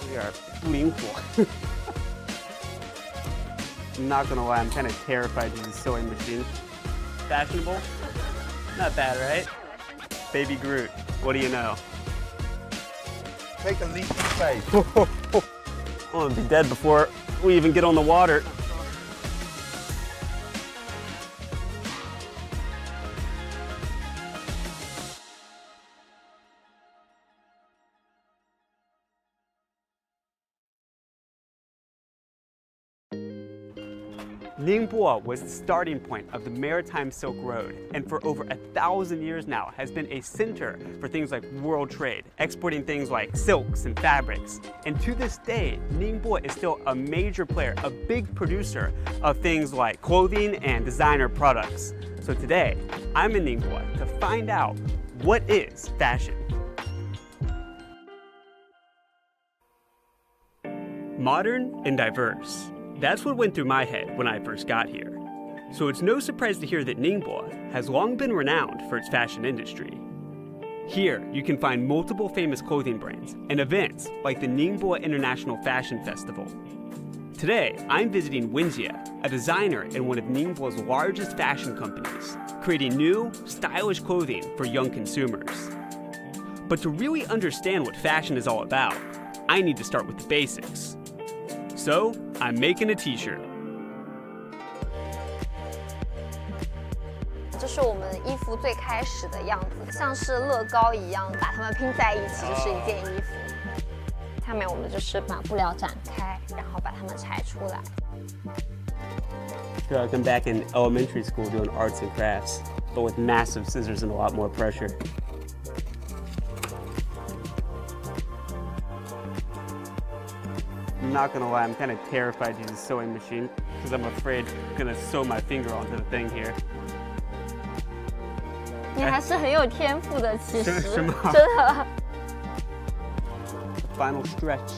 We are Ningbo. I'm not gonna lie, I'm kind of terrified of this sewing machine. Fashionable? Not bad, right? Baby Groot, what do you know? Take a leap of faith. I want to be dead before we even get on the water. Ningbo was the starting point of the maritime Silk Road, and for over 1,000 years now has been a center for things like world trade, exporting things like silks and fabrics. And to this day, Ningbo is still a major player, a big producer of things like clothing and designer products. So today, I'm in Ningbo to find out what is fashion. Modern and diverse. That's what went through my head when I first got here. So it's no surprise to hear that Ningbo has long been renowned for its fashion industry. Here, you can find multiple famous clothing brands and events like the Ningbo International Fashion Festival. Today, I'm visiting Wenjie, a designer in one of Ningbo's largest fashion companies, creating new, stylish clothing for young consumers. But to really understand what fashion is all about, I need to start with the basics. So, I'm making a t-shirt. 这是我们衣服最开始的样子，像是乐高一样，把它们拼在一起就是一件衣服。下面我们就是把布料展开，然后把它们裁出来。I feel like I'm back in elementary school doing arts and crafts, but with massive scissors and a lot more pressure. I'm not gonna lie, I'm kind of terrified to use a sewing machine because I'm afraid I'm gonna sew my finger onto the thing here. 你还是很有天赋的，其实是吗？真的。Final stretch.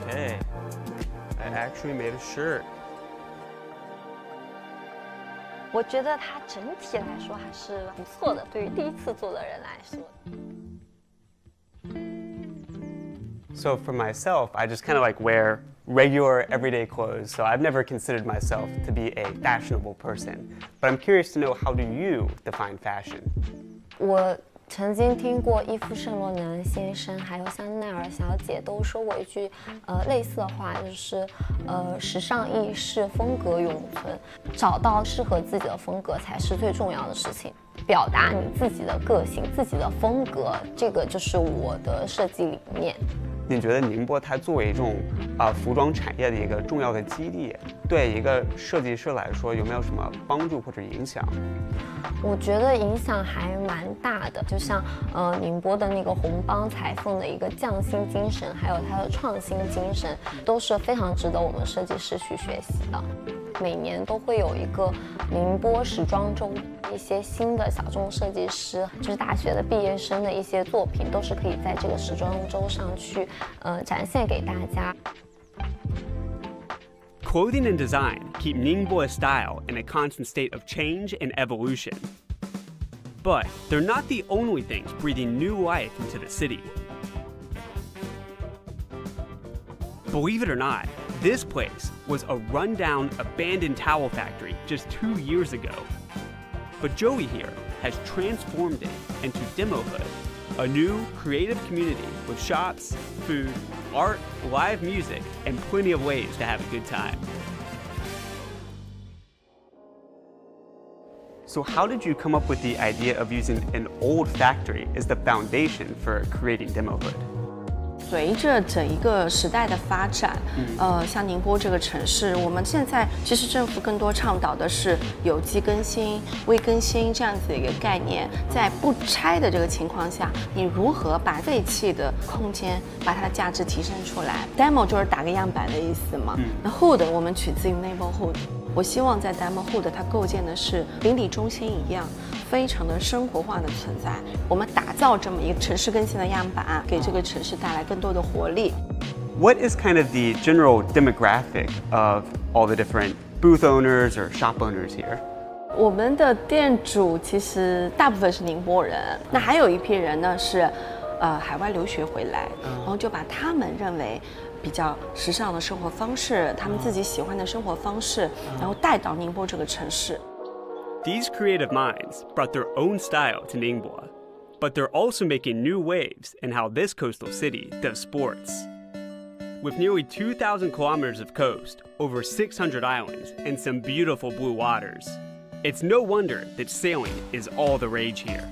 Okay, I actually made a shirt. 我觉得它整体来说还是不错的，对于第一次做的人来说。So for myself, I just kind of like wear regular everyday clothes, so I've never considered myself to be a fashionable person. But I'm curious to know, how do you define fashion? 我曾经听过伊夫圣罗南先生，还有像奈尔小姐都说过一句类似的话，就是时尚易逝，风格永存，找到适合自己的风格才是最重要的事情。表达你自己的个性、自己的风格，这个就是我的设计理念。你觉得宁波它作为这种服装产业的一个重要的基地，对一个设计师来说有没有什么帮助或者影响？我觉得影响还蛮大的，就像宁波的那个红帮裁缝的一个匠心精神，还有它的创新精神，都是非常值得我们设计师去学习的。每年都会有一个宁波时装周，一些新的小众设计师，就是大学的毕业生的一些作品，都是可以在这个时装周上去展现给大家。Clothing and design keep Ningbo's style in a constant state of change and evolution. But they're not the only things breathing new life into the city. Believe it or not, this place was a rundown, abandoned towel factory just 2 years ago. But Joey here has transformed it into Demohood, a new creative community with shops, food, art, live music, and plenty of ways to have a good time. So how did you come up with the idea of using an old factory as the foundation for creating Demohood? 随着整一个时代的发展，像宁波这个城市，我们现在其实政府更多倡导的是有机更新、微更新这样子的一个概念，在不拆的这个情况下，你如何把废弃的空间把它的价值提升出来 ？Demo 就是打个样板的意思嘛。那 Hood 我们取自于 neighborhood， 我希望在 Demohood 它构建的是邻里中心一样。非常的生活化的存在，我们打造这么一个城市更新的样板，给这个城市带来更多的活力。What is kind of the general demographic of all the different booth owners or shop owners here? 我们的店主其实大部分是宁波人，那还有一批人呢是，海外留学回来，然后就把他们认为比较时尚的生活方式，他们自己喜欢的生活方式，然后带到宁波这个城市。These creative minds brought their own style to Ningbo, but they're also making new waves in how this coastal city does sports. With nearly 2,000 kilometers of coast, over 600 islands, and some beautiful blue waters, it's no wonder that sailing is all the rage here.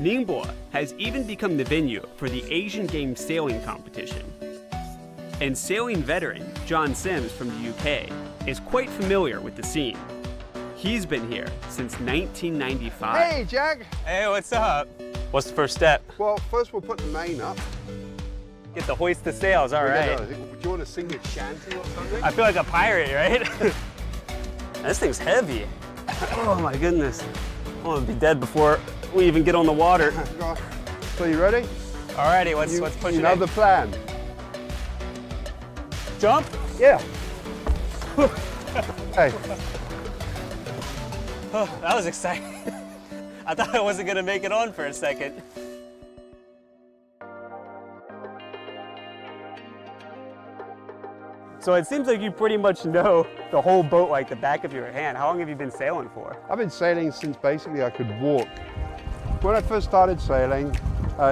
Ningbo has even become the venue for the Asian Games sailing competition. And sailing veteran John Sims from the UK is quite familiar with the scene. He's been here since 1995. Hey, Jack. Hey, what's up? What's the first step? Well, first we'll put the main up. Get the hoist the sails, all right. Do you want to sing a shanty or something? I feel like a pirate, right? This thing's heavy. Oh my goodness. I want to be dead before we even get on the water. So you ready? Alrighty, let's push it in. You know the plan. Jump? Yeah. Hey. Oh, that was exciting. I thought I wasn't going to make it on for a second. So it seems like you pretty much know the whole boat like the back of your hand. How long have you been sailing for? I've been sailing since basically I could walk. When I first started sailing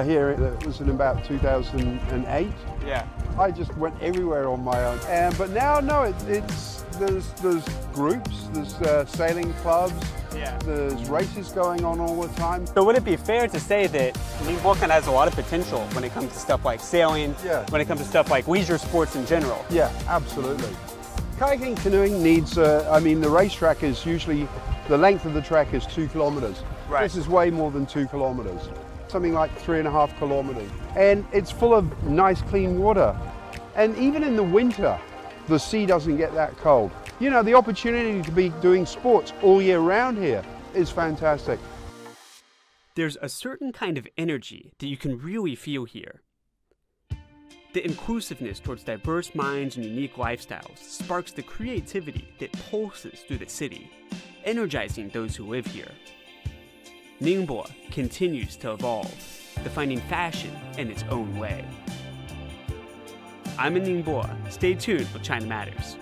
here, it was in about 2008. Yeah. I just went everywhere on my own. But now, no, there's groups, there's sailing clubs, yeah. There's races going on all the time. So would it be fair to say that Ningbo kind of has a lot of potential when it comes to stuff like sailing, yeah. When it comes to stuff like leisure sports in general? Yeah, absolutely. Kayaking, canoeing needs, I mean, the racetrack is usually, the length of the track is 2 kilometers. Right. This is way more than 2 kilometers. Something like 3.5 kilometers. And it's full of nice clean water. And even in the winter, the sea doesn't get that cold. You know, the opportunity to be doing sports all year round here is fantastic. There's a certain kind of energy that you can really feel here. The inclusiveness towards diverse minds and unique lifestyles sparks the creativity that pulses through the city, energizing those who live here. Ningbo continues to evolve, defining fashion in its own way. I'm in Ningbo. Stay tuned with China Matters.